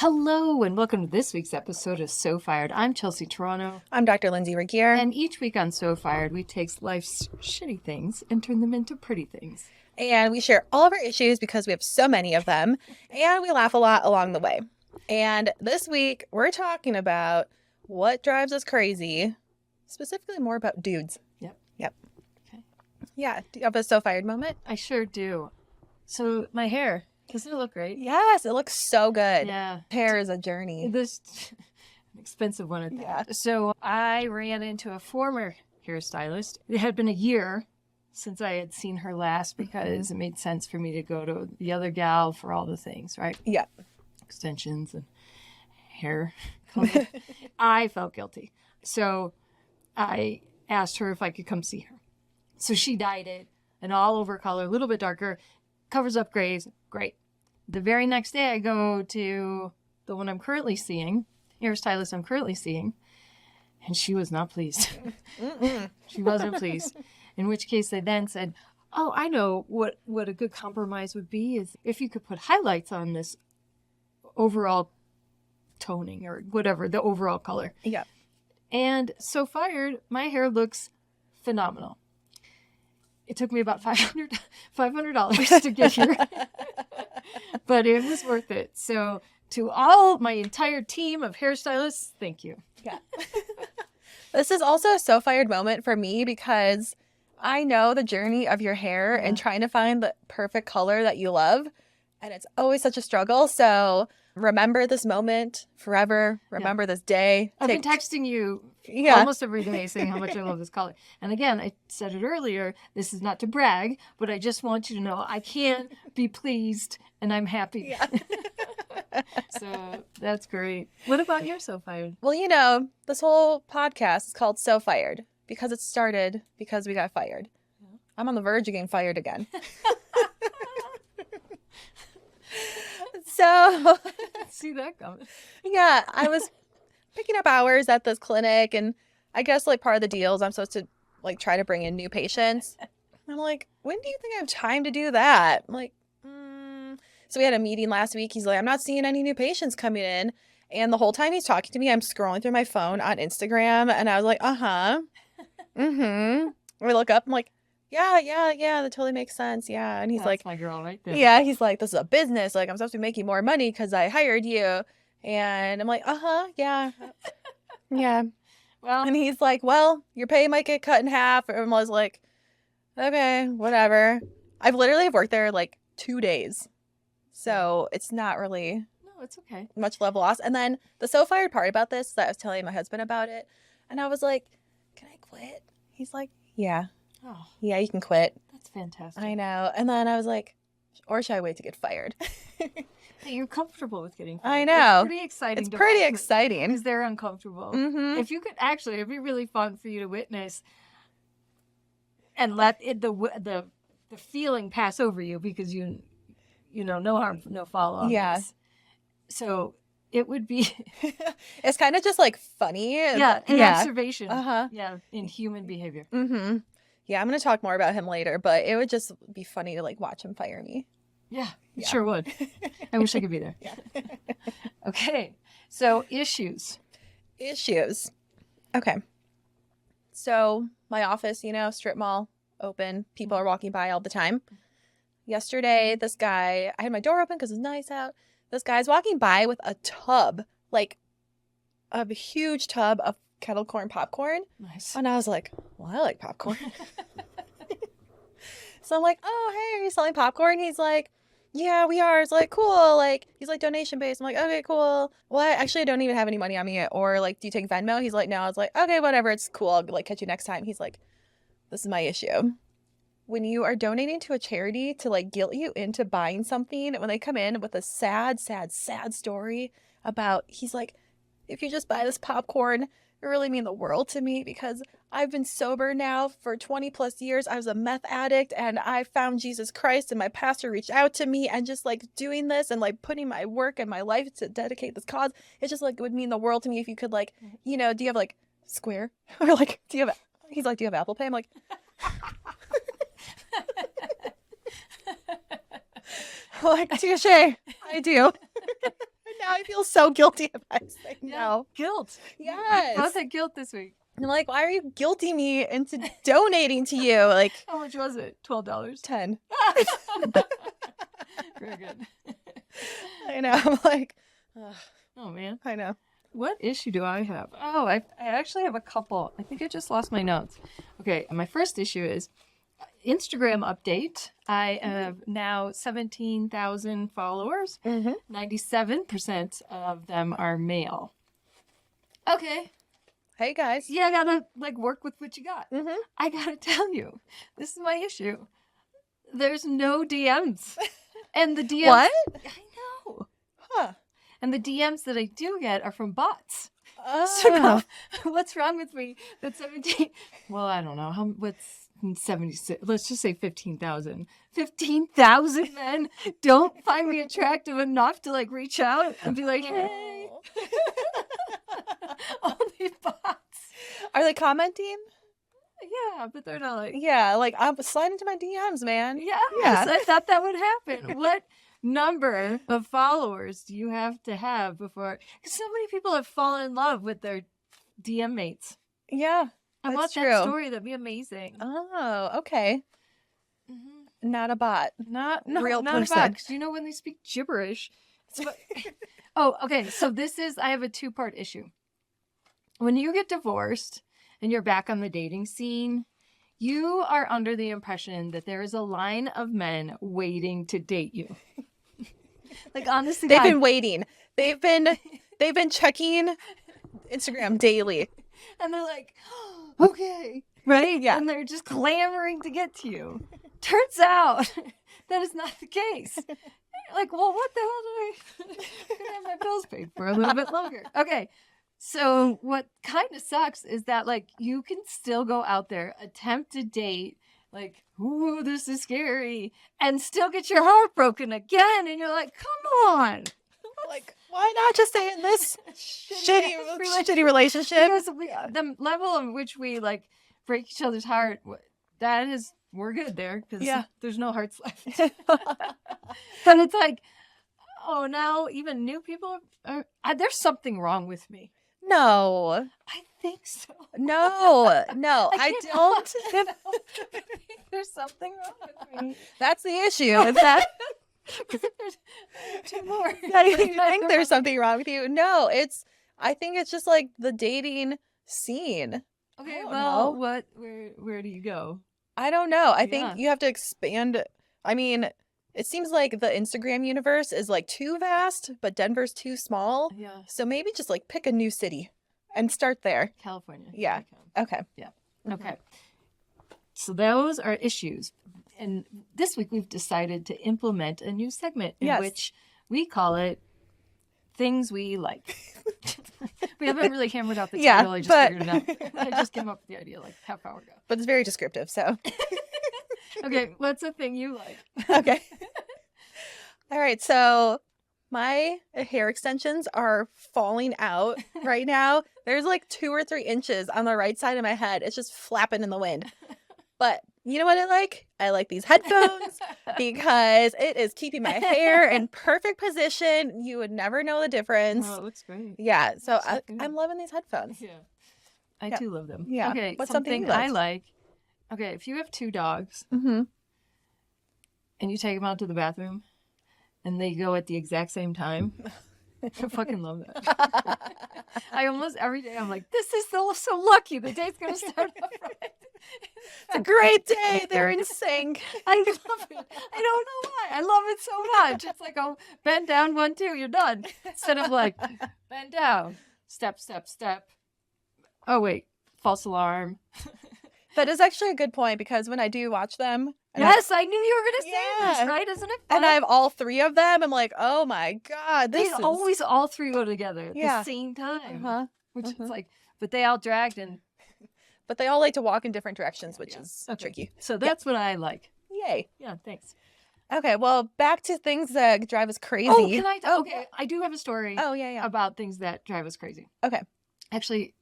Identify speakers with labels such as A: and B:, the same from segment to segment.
A: Hello, and welcome to this week's episode of So Fired. I'm Chelsea Toronto.
B: I'm Dr. Lindsay Regier.
A: And each week on So Fired, we take life's shitty things and turn them into pretty things.
B: And we share all of our issues because we have so many of them. And we laugh a lot along the way. And this week, we're talking about what drives us crazy, specifically more about dudes. Yep.
A: Okay.
B: Yeah. Do you have a So Fired moment?
A: I sure do. So, my hair, doesn't it look great?
B: Yes, it looks so good.
A: Yeah.
B: Hair is a journey.
A: This an expensive one at that.
B: Yeah.
A: So, I ran into a former hairstylist. It had been a year since I had seen her last because it made sense for me to go to the other gal for all the things, right?
B: Yeah.
A: Extensions and hair color. I felt guilty. So I asked her if I could come see her. So she dyed it, an all over color, a little bit darker, covers up grays. Great. The very next day I go to the one I'm currently seeing, hairstylist I'm currently seeing, and she was not pleased. She wasn't pleased. In which case they then said, oh, I know what a good compromise would be is if you could put highlights on this overall toning or whatever, the overall color.
B: Yeah.
A: And So Fired, my hair looks phenomenal. It took me about $500 to get here, but it was worth it. So to all my entire team of hairstylists, thank you.
B: Yeah. This is also a So Fired moment for me because I know the journey of your hair and trying to find the perfect color that you love. And it's always such a struggle. So remember this moment forever. Remember this day.
A: I've been texting you almost every day saying how much I love this color. And again, I said it earlier, this is not to brag, but I just want you to know I can be pleased and I'm happy.
B: Yeah.
A: So that's great. What about your So Fired?
B: Well, you know, this whole podcast is called So Fired because it started because we got fired. Yeah. I'm on the verge of getting fired again. So,
A: see that coming.
B: Yeah, I was picking up hours at this clinic, and I guess like part of the deal is I'm supposed to like try to bring in new patients. I'm like, when do you think I have time to do that? I'm like, So we had a meeting last week. He's like, I'm not seeing any new patients coming in. And the whole time he's talking to me, I'm scrolling through my phone on Instagram, and I was like, We look up, I'm like, yeah, that totally makes sense. Yeah. And he's
A: That's
B: like,
A: my girl right there.
B: Yeah, he's like, this is a business. Like, I'm supposed to be making more money because I hired you. And I'm like, yeah. Yeah.
A: Well,
B: And he's like, well, your pay might get cut in half. And I was like, okay, whatever. I've literally worked there like 2 days. So it's not really
A: no, it's okay.
B: much love lost. And then the So Fired part about this, that I was telling my husband about it. And I was like, can I quit? He's like, yeah.
A: Oh,
B: Yeah, you can quit.
A: that's fantastic.
B: I know. And then I was like, or should I wait to get fired?
A: Hey, you're comfortable with getting fired.
B: I know.
A: It's pretty exciting.
B: It's pretty exciting.
A: Because they're uncomfortable.
B: Mm-hmm.
A: If you could actually, it'd be really fun for you to witness and let the feeling pass over you because you know, no harm, no foul on this. So it would be
B: It's kind of just like funny.
A: an observation. Yeah, in human behavior.
B: Mm-hmm. Yeah, I'm going to talk more about him later, but it would just be funny to like watch him fire me.
A: Yeah, it sure would. I wish I could be there.
B: Yeah.
A: Okay, so issues.
B: Okay. So my office, strip mall, open. People are walking by all the time. Yesterday, this guy, I had my door open because it's nice out. This guy's walking by with a tub, like a huge tub of kettle corn popcorn.
A: Nice.
B: And I was like, well, I like popcorn. So I'm like, oh, hey, are you selling popcorn? He's like, yeah, we are. It's like, cool. Like, he's like donation based. I'm like, okay, cool. Well, I don't even have any money on me yet. Or like, do you take Venmo? He's like, no. I was like, okay, whatever. It's cool. I'll like catch you next time. He's like, this is my issue. When you are donating to a charity to like guilt you into buying something, when they come in with a sad story about, he's like, if you just buy this popcorn, it really mean the world to me because I've been sober now for 20 plus years. I was a meth addict and I found Jesus Christ and my pastor reached out to me and just like doing this and like putting my work and my life to dedicate this cause. It just like would mean the world to me if you could like, do you have like Square or like, he's like, do you have Apple Pay? I'm like, like, touche, I do. now I feel so guilty if I say
A: Yeah,
B: no.
A: guilt.
B: Yes.
A: Both had guilt this week.
B: I'm like, why are you guilting me into donating to you? Like,
A: How much was it? $12.
B: 10.
A: Very good.
B: I know. I'm like, ugh,
A: Oh man.
B: I know.
A: What issue do I have? Oh, I actually have a couple. I think I just lost my notes. Okay, my first issue is Instagram update. I have now 17,000 followers. 97% of them are male. Okay.
B: Hey, guys.
A: Yeah, I gotta like work with what you got.
B: Mm-hmm.
A: I gotta tell you, this is my issue. There's no DMs. And the DMs...
B: What?
A: I know.
B: Huh.
A: And the DMs that I do get are from bots.
B: Oh.
A: So what's wrong with me? That 17... Well, I don't know. What's 76? Let's just say 15,000. 15,000 men don't find me attractive enough to like reach out and be like, hey. Only bots.
B: Are they commenting?
A: Yeah, but they're not like...
B: Yeah, like, I'm sliding into my DMs, man.
A: Yes,
B: Yeah.
A: I thought that would happen. What number of followers do you have to have before? Because so many people have fallen in love with their DM mates.
B: Yeah,
A: I want
B: that's
A: that
B: true.
A: story. That'd be amazing.
B: Oh, okay. Not a bot.
A: Not
B: Real
A: not
B: person.
A: about, 'cause you know when they speak gibberish. Oh, okay. So I have a two-part issue. When you get divorced and you're back on the dating scene, you are under the impression that there is a line of men waiting to date you. Like, honestly,
B: They've been waiting. They've been checking Instagram daily.
A: and they're like, oh, okay, right?
B: Yeah.
A: And they're just clamoring to get to you. Turns out that is not the case. Like, well, what the hell did I have my bills paid for a little bit longer? Okay. So what kind of sucks is that like you can still go out there, attempt to date, like, ooh, this is scary, and still get your heart broken again. And you're like, come on.
B: Like, why not just stay in this shitty relationship?
A: Because the level of which we like break each other's heart, we're good there because there's no hearts left. But it's like, oh, now even new people there's something wrong with me.
B: No.
A: I think so.
B: No, I don't.
A: I think there's something wrong with me.
B: That's the issue. Is that
A: There's two more.
B: I think there's something wrong with you. No, I think it's just like the dating scene.
A: Okay,
B: I don't
A: well,
B: know.
A: where do you go?
B: I don't know. I
A: Yeah.
B: think you have to expand. I mean, it seems like the Instagram universe is like too vast, but Denver's too small.
A: Yeah,
B: So maybe just like pick a new city and start there.
A: California.
B: Yeah. Okay.
A: Okay. So those are issues. And this week we've decided to implement a new segment in
B: Yes.
A: which we call it Things We Like. We haven't really hammered out the title. I just figured it out. I just came up with the idea like half hour ago.
B: But it's very descriptive, so.
A: Okay, what's a thing you like?
B: Okay. All right, so my hair extensions are falling out right now. There's like 2 or 3 inches on the right side of my head. It's just flapping in the wind. But you know what I like? I like these headphones because it is keeping my hair in perfect position. You would never know the difference.
A: Oh, it looks great.
B: Yeah, so
A: Looks so good.
B: I'm loving these headphones.
A: Yeah. I
B: Yeah.
A: do love them.
B: Yeah.
A: Okay,
B: What's
A: something
B: something you
A: I
B: liked?
A: like. Okay, if you have 2 dogs
B: Mm-hmm.
A: and you take them out to the bathroom and they go at the exact same time, I fucking love that. I almost every day I'm like, this is so lucky. The day's gonna start off right.
B: It's a great day. They're in sync.
A: I love it. I don't know why. I love it so much. It's like, oh, bend down 1, 2, you're done. Instead of like, bend down, step, step, step. Oh wait, false alarm.
B: That is actually a good point because when I do watch them, and
A: Yes, I knew you were gonna say
B: Yeah.
A: this, right? Isn't it fun?
B: and I have all 3 of them, I'm like, oh my god,
A: They
B: this is
A: always all 3 go together at
B: Yeah.
A: the same time.
B: Uh-huh.
A: Which
B: Uh-huh.
A: is like, but they all dragged and
B: But they all like to walk in different directions, which
A: Yeah.
B: is
A: Okay.
B: tricky.
A: So that's what I like.
B: Yay.
A: Yeah, thanks.
B: Okay, well, back to things that drive us crazy.
A: Oh, can I? Okay, I do have a story
B: Oh, yeah.
A: about things that drive us crazy.
B: Okay.
A: Actually,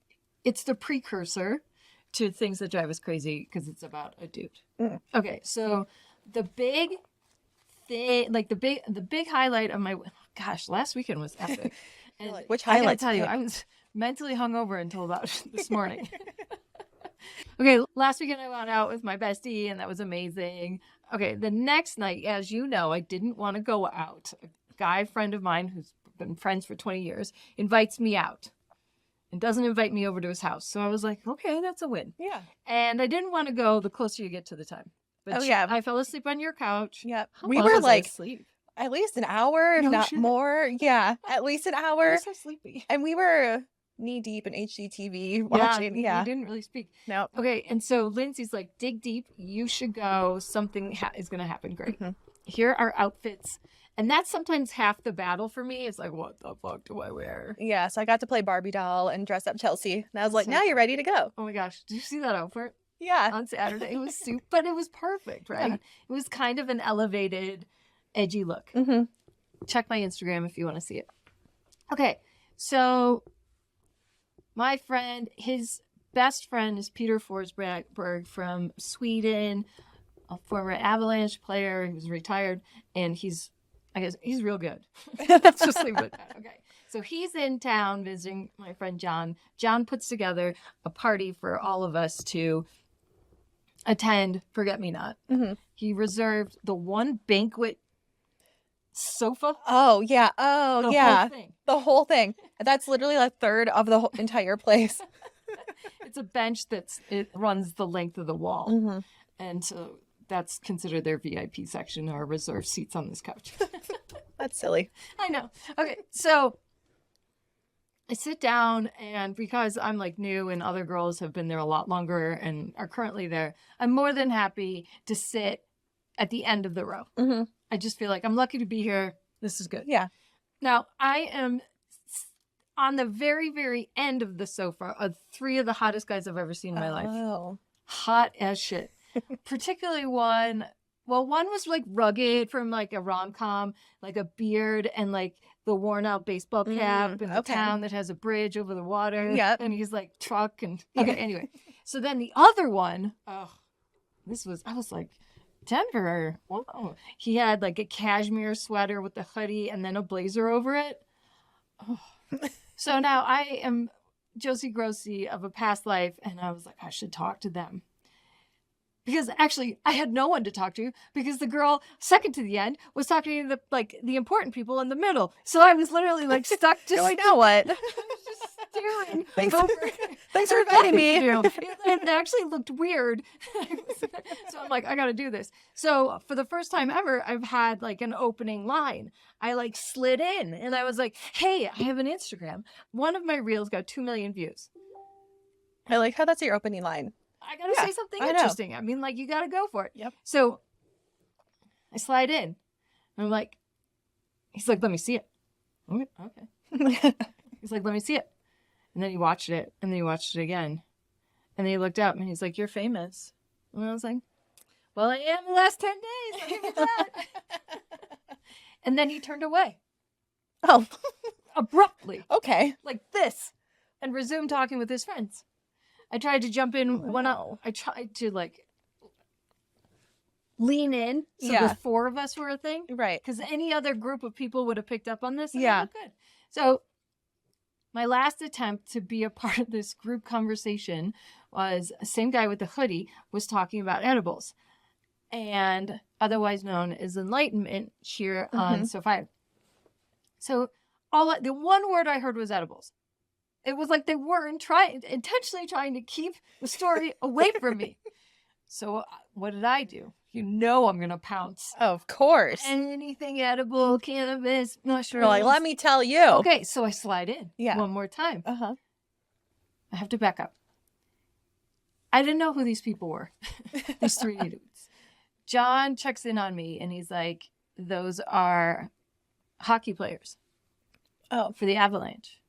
A: it's the precursor to things that drive us crazy because it's about a dude.
B: Mm.
A: Okay, so the big thing, like the big highlight of my, gosh, last weekend was epic. And
B: like, which
A: I gotta
B: highlights
A: tell you,
B: pick?
A: I was mentally hungover until about this morning. Okay, last weekend I went out with my bestie, and that was amazing. Okay, the next night, as you know, I didn't want to go out. A guy friend of mine who's been friends for 20 years invites me out and doesn't invite me over to his house. So I was like, okay, that's a win.
B: Yeah.
A: And I didn't want to go the closer you get to the time. But
B: Oh, yeah.
A: I fell asleep on your couch.
B: Yep.
A: How
B: We
A: long
B: were
A: was I
B: like
A: asleep?
B: at least an hour, if
A: No
B: not
A: shit.
B: more. Yeah, at least an
A: I
B: hour.
A: was so sleepy.
B: And we were knee deep in HGTV watching.
A: Yeah,
B: Yeah.
A: we didn't really speak.
B: No.
A: Okay, and so Lindsay's like, dig deep. You should go. Something is going to happen great.
B: Mhm.
A: Here are outfits. And that's sometimes half the battle for me. It's like, what the fuck do I wear?
B: Yeah, so I got to play Barbie doll and dress up Chelsea. And I was like,
A: So
B: now you're
A: fun.
B: ready to go.
A: Oh my gosh. Did you see that outfit
B: Yeah.
A: on Saturday? It was super, but it was perfect, right?
B: Yeah.
A: It was kind of an elevated, edgy look.
B: Mm-hmm.
A: Check my Instagram if you want to see it. Okay, so my friend, his best friend is Peter Forsberg from Sweden, a former Avalanche player. He was retired, and I guess he's real good. Let's just leave it at that. Okay, so he's in town visiting my friend John. John puts together a party for all of us to attend Forget Me Not.
B: Mm-hmm.
A: He reserved the one banquet sofa.
B: Oh, yeah. Oh,
A: The
B: yeah.
A: whole thing.
B: The whole thing. That's literally a third of the whole entire place.
A: It's a bench it runs the length of the wall.
B: Mm-hmm.
A: And so that's considered their VIP section, or reserved seats on this couch.
B: That's silly.
A: I know. Okay, so I sit down, and because I'm like new and other girls have been there a lot longer and are currently there, I'm more than happy to sit at the end of the row.
B: Mm-hmm.
A: I just feel like I'm lucky to be here. This is good.
B: Yeah.
A: Now, I am on the very, very end of the sofa are three of the hottest guys I've ever seen in my life.
B: Oh.
A: Hot as shit. Particularly one was like rugged from like a rom-com, like a beard and like the worn out baseball cap in the
B: okay.
A: town that has a bridge over the water.
B: Yep.
A: And he's like truck and okay, anyway. So then the other one, I was like, Denver. Whoa. He had like a cashmere sweater with a hoodie and then a blazer over it. Oh. So now I am Josie Grossi of a past life, and I was like, I should talk to them. Because actually, I had no one to talk to because the girl second to the end was talking to the important people in the middle. So I was literally like stuck just.
B: I know what.
A: I was just staring.
B: Thanks for inviting me.
A: It actually looked weird. So I'm like, I got to do this. So for the first time ever, I've had like an opening line. I like slid in and I was like, hey, I have an Instagram. One of my reels got 2 million views.
B: I like how that's your opening line.
A: I got to say something
B: I know.
A: interesting. I mean, like, you got to go for it.
B: Yep.
A: So I slide in. And I'm like, he's like, let me see it. Okay. He's like, let me see it. And then he watched it. And then he watched it again. And then he looked up and he's like, you're famous. And I was like, well, I am the last 10 days. I'll give you that. And then he turned away.
B: Oh.
A: Abruptly.
B: Okay.
A: Like this. And resumed talking with his friends. I tried to jump in I tried to like lean in so the four of us were a thing.
B: Right.
A: Because any other group of people would have picked up on this. And
B: Yeah.
A: Good. So my last attempt to be a part of this group conversation was the same guy with the hoodie was talking about edibles, and otherwise known as enlightenment here on SoFi. So the one word I heard was edibles. It was like they weren't intentionally trying to keep the story away from me. So what did I do? You know I'm going to pounce.
B: Of course.
A: Anything edible, cannabis, mushrooms.
B: You're like, let me tell you.
A: Okay, so I slide in one more time.
B: Uh-huh.
A: I have to back up. I didn't know who these people were. These three dudes. John checks in on me and he's like, those are hockey players.
B: Oh.
A: For the Avalanche.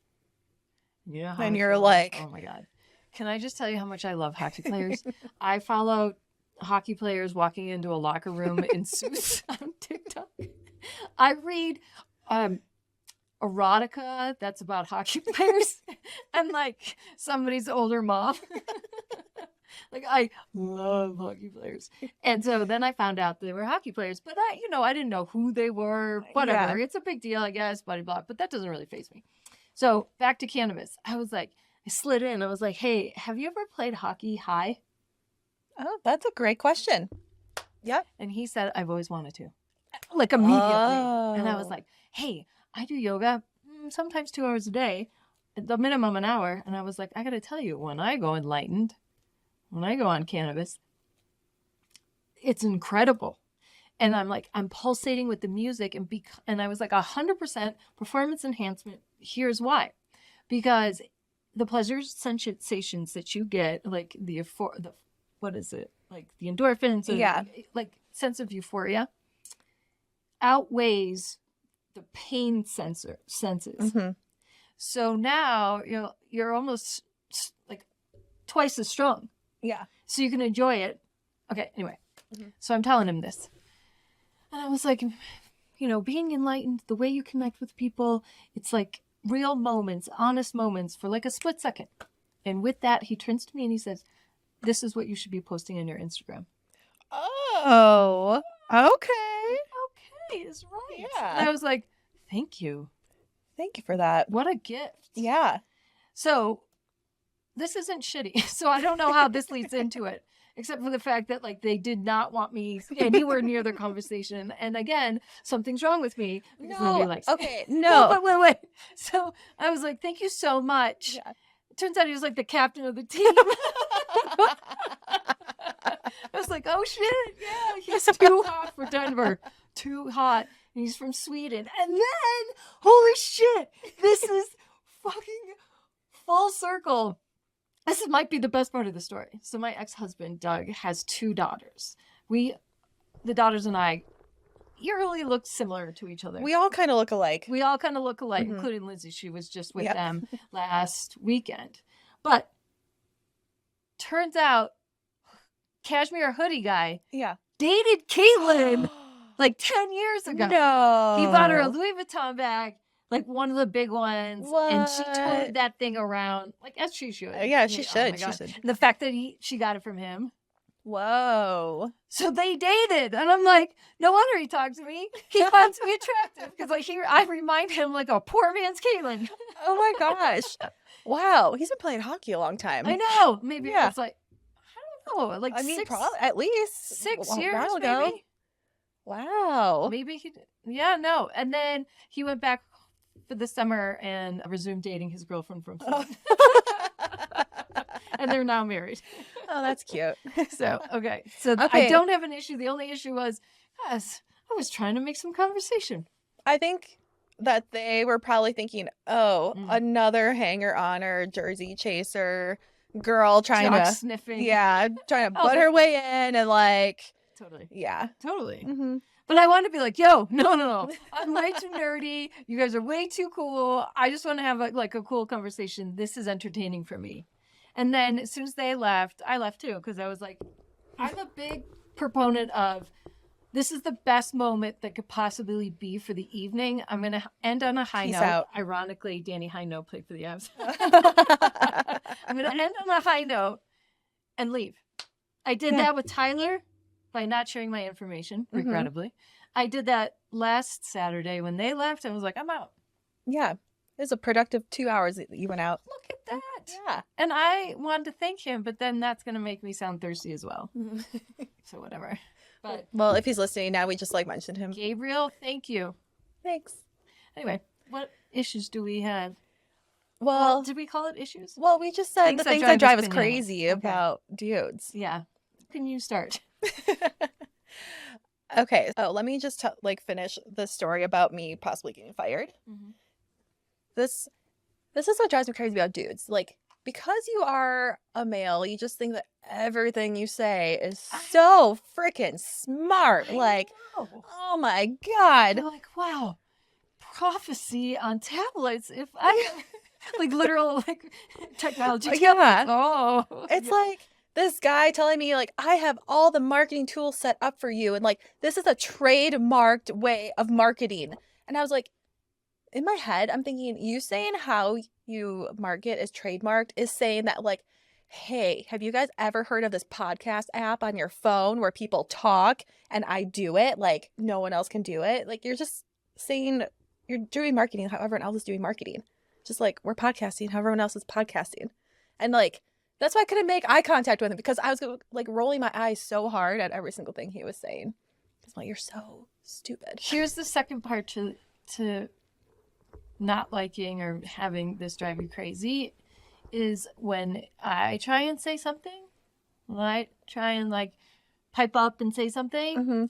A: You know how
B: and
A: I
B: you're
A: feel.
B: like,
A: oh my God. Can I just tell you how much I love hockey players? I follow hockey players walking into a locker room in suits on TikTok. I read erotica that's about hockey players and like somebody's older mom. Like, I love hockey players. And so then I found out they were hockey players, but I didn't know who they were, whatever. It's a big deal, I guess, blah, blah, but that doesn't really faze me. So back to cannabis. I slid in. I was like, hey, have you ever played hockey high?
B: Oh, that's a great question. Yep.
A: And he said, I've always wanted to. Like, immediately.
B: Oh.
A: And I was like, hey, I do yoga sometimes 2 hours a day, at the minimum an hour. And I was like, I got to tell you, when I go enlightened, when I go on cannabis, it's incredible. And I'm pulsating with the music. And I was like, 100% performance enhancement. Here's why. Because the pleasure sensations that you get, like what is it? Like the endorphins, like sense of euphoria, outweighs the pain senses.
B: Mm-hmm.
A: So now you're almost like twice as strong.
B: Yeah.
A: So you can enjoy it. Okay, anyway. Mm-hmm. So I'm telling him this. And I was like, being enlightened, the way you connect with people, it's like real moments, honest moments for like a split second. And with that, he turns to me and he says, this is what you should be posting on your Instagram.
B: Oh, okay.
A: Okay, is right.
B: Yeah.
A: And I was like, thank you.
B: Thank you for that.
A: What a gift.
B: Yeah.
A: So this isn't shitty. So I don't know how this leads into it, except for the fact that like they did not want me anywhere near their conversation. And again, something's wrong with me. Because nobody likes
B: okay,
A: me.
B: no.
A: But wait. So I was like, thank you so much.
B: Yeah.
A: It turns out he was like the captain of the team. I was like, oh shit, yeah, he's too hot for Denver. Too hot. And he's from Sweden. And then, holy shit, this is fucking full circle. This might be the best part of the story. So my ex-husband, Doug, has 2 daughters. The daughters and I eerily look similar to each other.
B: We all kind of look alike.
A: Mm-hmm. Including Lindsay. She was just with them last weekend. But turns out, Cashmere hoodie guy dated Caitlin like 10 years ago.
B: No.
A: He bought her a Louis Vuitton bag, like one of the big ones.
B: What?
A: And she toted that thing around, like as she should.
B: Yeah, she should.
A: Oh my God. And the fact that she got it from him.
B: Whoa.
A: So they dated. And I'm like, no wonder he talks to me. He finds me attractive. Because I remind him like a poor man's Caitlin.
B: Oh my gosh. Wow. He's been playing hockey a long time.
A: I know. Maybe it's like, I don't know. Like
B: probably at least
A: 6 years
B: ago.
A: maybe.
B: Wow.
A: Maybe he did. Yeah, no. And then he went back for the summer and resumed dating his girlfriend from Sweden. And they're now married.
B: Oh, that's cute.
A: So, okay. So I don't have an issue. The only issue was, yes, I was trying to make some conversation.
B: I think that they were probably thinking, another hanger-on jersey chaser girl trying
A: Jock
B: to
A: sniffing.
B: Yeah, trying to butt her way in and like
A: totally.
B: Yeah.
A: Totally.
B: Mm-hmm.
A: But I wanted to be like, yo, no. I'm way too nerdy. You guys are way too cool. I just want to have a cool conversation. This is entertaining for me. And then as soon as they left, I left too. Because I was like, I'm a big proponent of this is the best moment that could possibly be for the evening. I'm going to end on a high note.
B: Out.
A: Ironically, Danny Hino played for the Avs. I'm going to end on a high note and leave. I did that with Tyler by not sharing my information, regrettably. Mm-hmm. I did that last Saturday when they left. I was like, I'm out.
B: Yeah. It was a productive 2 hours that you went out.
A: Look at that.
B: Yeah.
A: And I wanted to thank him, but then that's going to make me sound thirsty as well. So whatever. But
B: well, if he's listening now, we just mentioned him.
A: Gabriel, thank you.
B: Thanks.
A: Anyway, what issues do we have?
B: Well,
A: did we call it issues?
B: Well, we just said the things that drive us crazy about dudes.
A: Yeah. Can you start?
B: Okay. So let me just finish the story about me possibly getting fired. Mm-hmm. This is what drives me crazy about dudes. Like, because you are a male, you just think that everything you say is so freaking smart. Oh my God.
A: You're like, wow, prophecy on tablets. If I literal technology.
B: Yeah.
A: Oh.
B: It's like this guy telling me I have all the marketing tools set up for you. And this is a trademarked way of marketing. And I was like, in my head, I'm thinking, you saying how you market is trademarked is saying that hey, have you guys ever heard of this podcast app on your phone where people talk and I do it? Like, no one else can do it. Like, you're just saying you're doing marketing how everyone else is doing marketing. Just like, we're podcasting how everyone else is podcasting. And like, that's why I couldn't make eye contact with him, because I was like rolling my eyes so hard at every single thing he was saying. It's like, you're so stupid.
A: Here's the second part to not liking or having this drive you crazy is when I try and say something, when I try and like pipe up and say something,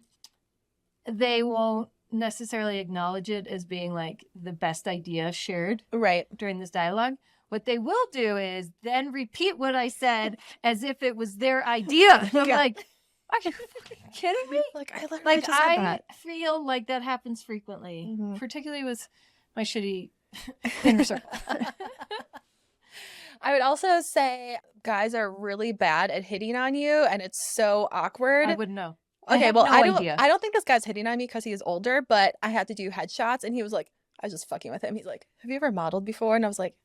A: they won't necessarily acknowledge it as being like the best idea shared
B: Right.
A: during this dialogue. What they will do is then repeat what I said as if it was their idea. And I'm like, are you kidding me?
B: Like, I literally
A: Like,
B: just said
A: I
B: that.
A: feel like that happens frequently,
B: Mhm.
A: particularly with my shitty inner circle.
B: I would also say guys are really bad at hitting on you, and it's so awkward.
A: I wouldn't know. I
B: Okay,
A: have
B: well,
A: no
B: I don't.
A: idea.
B: I don't think this guy's hitting on me because he is older, but I had to do headshots, and he was like, I was just fucking with him. He's like, "Have you ever modeled before?" And I was like,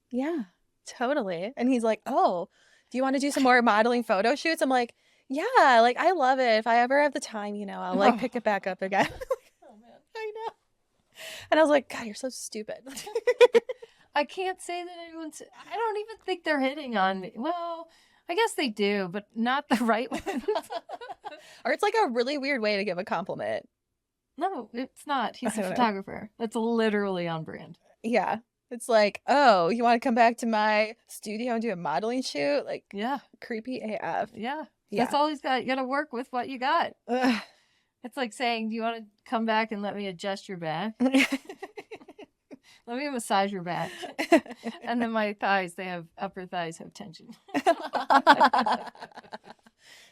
B: "Yeah, totally." And he's like, "Oh, do you want to do some more modeling photo shoots?" I'm like, "Yeah, like I love it. If I ever have the time, I'll like pick it back up again."
A: Oh, man.
B: I know. And I was like, "God, you're so stupid."
A: I can't say that anyone's. I don't even think they're hitting on me. Well, I guess they do, but not the right one.
B: Or it's like a really weird way to give a compliment.
A: No, it's not. He's
B: I
A: a
B: don't know.
A: photographer. That's literally on brand.
B: Yeah. It's like, "Oh, you want to come back to my studio and do a modeling shoot?" Like,
A: Yeah,
B: creepy AF.
A: yeah.
B: Yeah.
A: That's all he's got. You got to work with what you got.
B: Ugh.
A: It's like saying, "Do you want to come back and let me adjust your back? Let me massage your back." And then my thighs, upper thighs have tension.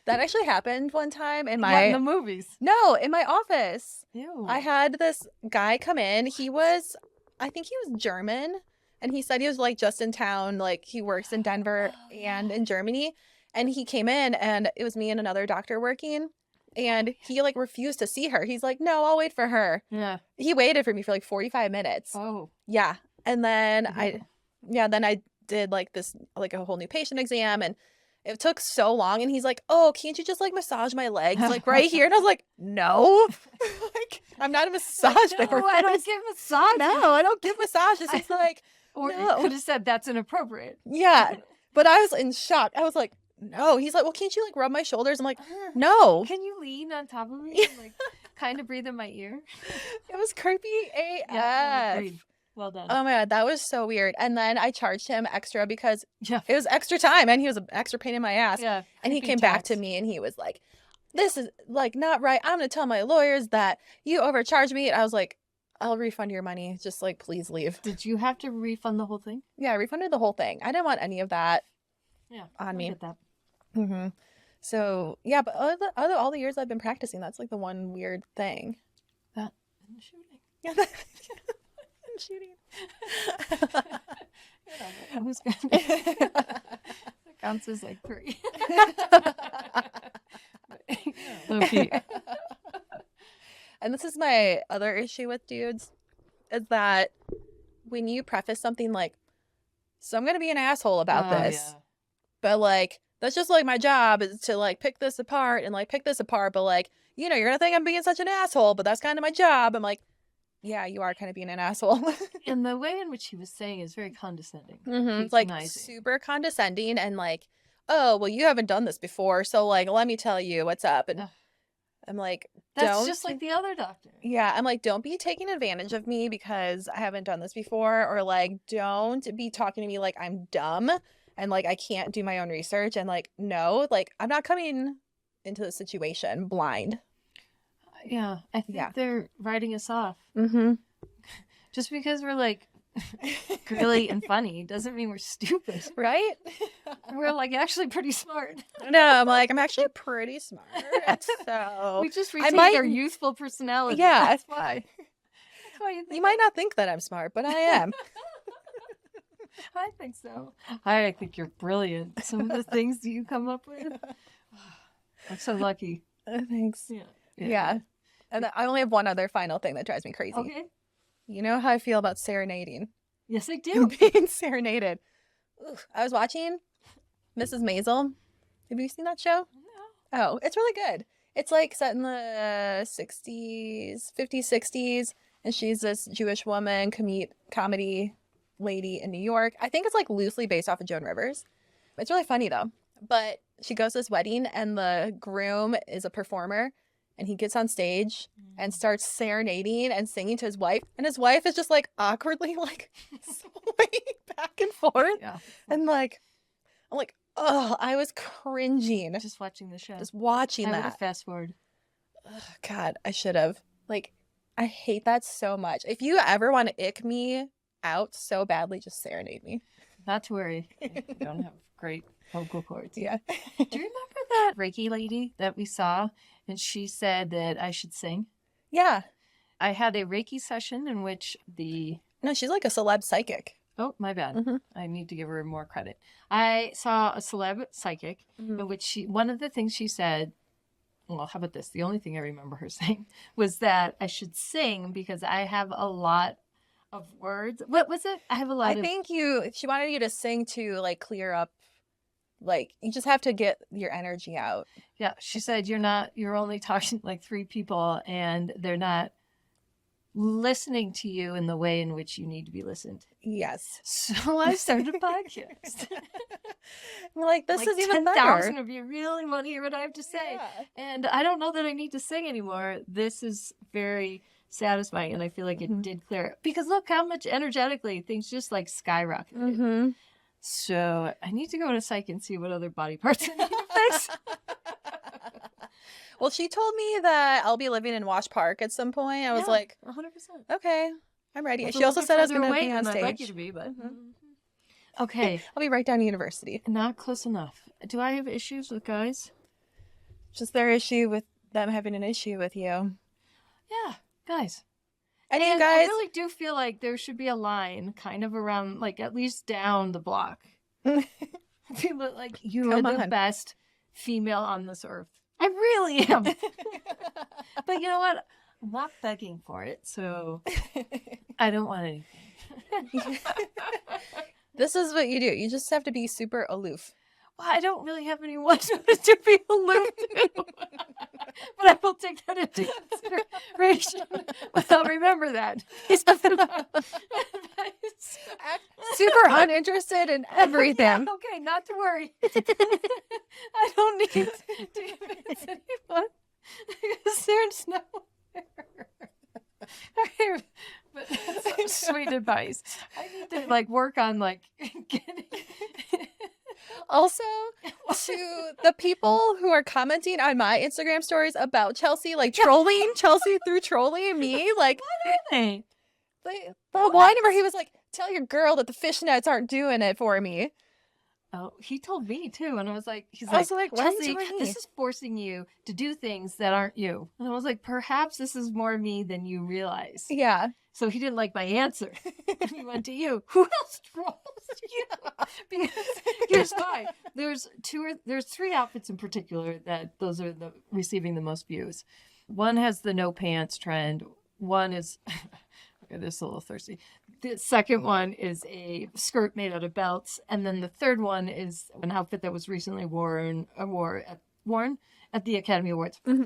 B: That actually happened one time in
A: What,
B: my
A: in the movies?
B: No, in my office.
A: Ew.
B: I had this guy come in. I think he was German, and he said he was like just in town, like he works in Denver and in Germany. And he came in, and it was me and another doctor working, and he like refused to see her. He's like, "No, I'll wait for her."
A: Yeah.
B: He waited for me for like 45 minutes.
A: Oh.
B: Yeah. And then
A: Ew.
B: then I did like this, like a whole new patient exam, and it took so long. And he's like, "Oh, can't you just like massage my legs like right here?" And I was like, "No, like I'm not a massage
A: No,
B: therapist.
A: I don't give massage.
B: No, I don't give massages." It's like,
A: Or
B: no.
A: you could have said that's inappropriate.
B: yeah. But I was in shock. I was like, "No." He's like, "Well, can't you like rub my shoulders?" I'm like, "No."
A: Can you lean on top of me and like kind of breathe in my ear?
B: It was creepy AF.
A: Yeah, agreed. Well done.
B: Oh my God, that was so weird. And then I charged him extra because
A: Yeah.
B: it was extra time, and he was an extra pain in my ass.
A: Yeah.
B: And he
A: creepy
B: came back to
A: tax.
B: me, and he was like, "This is like not right. I'm gonna tell my lawyers that you overcharged me." And I was like, "I'll refund your money. Just like please leave."
A: Did you have to refund the whole thing?
B: Yeah, I refunded the whole thing. I didn't want any of that
A: Yeah.
B: on
A: I
B: me.
A: get that.
B: Mm-hmm. So yeah, but all the years I've been practicing, that's like the one weird thing.
A: That and the shooting.
B: Yeah, shooting.
A: Who's good? That counts as like 3. Low-key.
B: And this is my other issue with dudes, is that when you preface something like, "So I'm gonna be an asshole about
A: Oh,
B: this,"
A: yeah.
B: but like that's just like my job is to like pick this apart and like pick this apart, but like you're gonna think I'm being such an asshole, but that's kind of my job. I'm like, yeah, you are kind of being an asshole.
A: And the way in which he was saying is very condescending.
B: It's like
A: Patronizing.
B: super condescending and like, "Oh, well, you haven't done this before, so like let me tell you what's up." And
A: Ugh.
B: I'm like,
A: That's
B: don't.
A: just like the other doctor.
B: Yeah, I'm like, don't be taking advantage of me because I haven't done this before, or like, don't be talking to me like I'm dumb and like I can't do my own research. And like, no, like I'm not coming into the situation blind.
A: Yeah, I think
B: Yeah.
A: they're writing us off.
B: Mm-hmm.
A: Just because we're like girly and funny doesn't mean we're stupid.
B: Right?
A: We're like actually pretty smart.
B: No, I'm like, I'm actually pretty smart. So
A: We just retain
B: might-
A: our youthful personality.
B: Yeah.
A: That's why. That's why you think
B: you might not think that I'm smart, but I am.
A: I think so. I think you're brilliant. Some of the things that you come up with. I'm so lucky.
B: Thanks.
A: Yeah.
B: Yeah. And then I only have one other final thing that drives me crazy.
A: Okay.
B: You know how I feel about serenading?
A: Yes, I do.
B: Being serenaded. Ugh, I was watching Mrs. Maisel. Have you seen that show?
A: No.
B: Oh, it's really good. It's like set in the 60s, 50s, 60s, and she's this Jewish woman, comedy lady in New York. I think it's like loosely based off of Joan Rivers. It's really funny though. But she goes to this wedding and the groom is a performer and he gets on stage and starts serenading and singing to his wife. And his wife is just like awkwardly like swaying back and forth.
A: Yeah.
B: And like, I'm like, oh, I was cringing.
A: Just watching the show.
B: Just watching
A: I would
B: that.
A: have fast forward.
B: Ugh, God, I should have. Like, I hate that so much. If you ever want to ick me out so badly, just serenade me.
A: Not to worry. I don't have great vocal cords.
B: Yeah.
A: Do you remember that Reiki lady that we saw? And she said that I should sing.
B: Yeah.
A: I had a Reiki session in which
B: No, she's like a celeb psychic.
A: Oh, my bad.
B: Mhm.
A: I need to give her more credit. I saw a celeb psychic in which one of the things she said, well, how about this? The only thing I remember her saying was that I should sing because I have a lot of words. What was it? I have a lot
B: I
A: of...
B: think she wanted you to sing to like clear up, like you just have to get your energy out.
A: Yeah, she said you're only talking to like 3 people and they're not listening to you in the way in which you need to be listened to.
B: Yes.
A: So I started a podcast.
B: I'm like, this
A: like
B: is even
A: 10,000
B: better.
A: of you really want to hear what I have to say.
B: Yeah.
A: And I don't know that I need to sing anymore. This is very satisfying and I feel like it did clear it. Because look how much energetically things just like skyrocketed.
B: Mm-hmm.
A: So I need to go to psych and see what other body parts I need to fix.
B: Well, she told me that I'll be living in Wash Park at some point. I was like,
A: 100%.
B: okay, I'm ready.
A: It's a
B: She also
A: little
B: said I was
A: further
B: going to
A: away
B: be on
A: than I'd like you
B: stage.
A: to be, but... Okay.
B: I'll be right down to university.
A: Not close enough. Do I have issues with guys?
B: Just their issue with them having an issue with you.
A: Yeah, guys.
B: And you
A: And
B: guys,
A: I really do feel like there should be a line kind of around, like, at least down the block. People like, you are
B: Come
A: the
B: on.
A: best female on this earth. I really am. But you know what? I'm not begging for it, so I don't want anything.
B: this is what you do. You just have to be super aloof.
A: Well, I don't really have anyone to be aloof to. But I will take that into consideration. But I'll remember that.
B: Super uninterested in everything.
A: Yeah, okay, not to worry. I don't need to convince anyone. Because there's no... Okay, but that's some sweet advice. I need to, like, work on, like, getting...
B: Also, to the people who are commenting on my Instagram stories about Chelsea, like trolling Chelsea through trolling me, like
A: Hey.
B: the one where he was like, "Tell your girl that the fishnets aren't doing it for me."
A: Oh, he told me too, and I was like,
B: I was like, "Why are you
A: Chelsea,
B: telling me?"
A: this is forcing you to do things that aren't you. And I was like, perhaps this is more me than you realize.
B: Yeah.
A: So he didn't like my answer. And he went to you. Who else trolls you? Because here's why. There's 3 outfits in particular that those are receiving the most views. One has the no pants trend. One is okay, this is a little thirsty. The second one is a skirt made out of belts, and then the third one is an outfit that was recently worn at the Academy Awards.
B: Mm-hmm.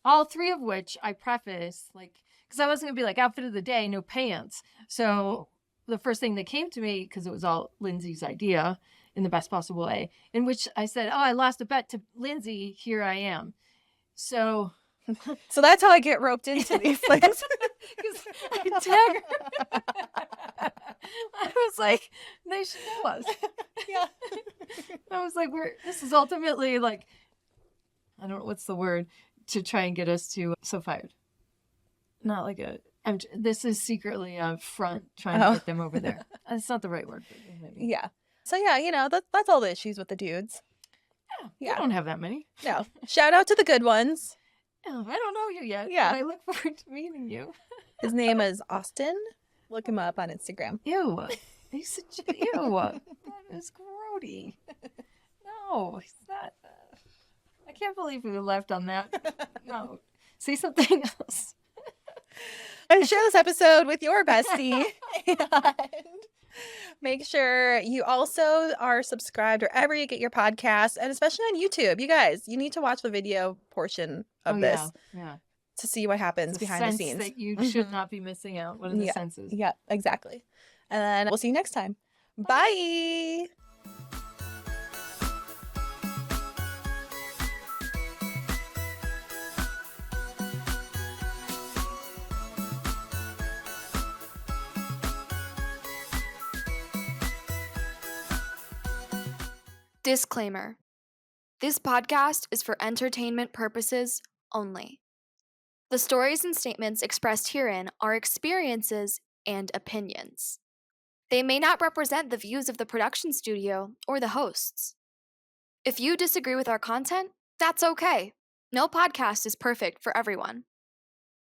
A: All 3 of which I preface like. Because I wasn't going to be like, outfit of the day, no pants. So the first thing that came to me, because it was all Lindsay's idea in the best possible way, in which I said, oh, I lost a bet to Lindsay. Here I am. So
B: that's how I get roped into these things.
A: Because I tag her. I was like, they should know us.
B: Yeah.
A: I was like, this is ultimately like, I don't know, what's the word, to try and get us to so fired. Not like this is secretly a front trying to get them over there. That's not the right word. But maybe.
B: Yeah. So yeah, that's all the issues with the dudes.
A: Yeah. I don't have that many.
B: No. Shout out to the good ones.
A: Oh, I don't know you yet.
B: Yeah.
A: But I look forward to meeting you.
B: His name is Austin. Look him up on Instagram.
A: Ew. He's such a, ew. That is grody. No, he's not. I can't believe we left on that. No. Say something else.
B: And share this episode with your bestie. And Make sure you also are subscribed wherever you get your podcasts, and especially on YouTube. You guys, you need to watch the video portion of this
A: Yeah.
B: to see what happens
A: The
B: behind the
A: sense
B: scenes.
A: that you should not be missing out. What are the senses?
B: Yeah, exactly. And then we'll see you next time. Bye.
C: Disclaimer. This podcast is for entertainment purposes only. The stories and statements expressed herein are experiences and opinions. They may not represent the views of the production studio or the hosts. If you disagree with our content, that's okay. No podcast is perfect for everyone.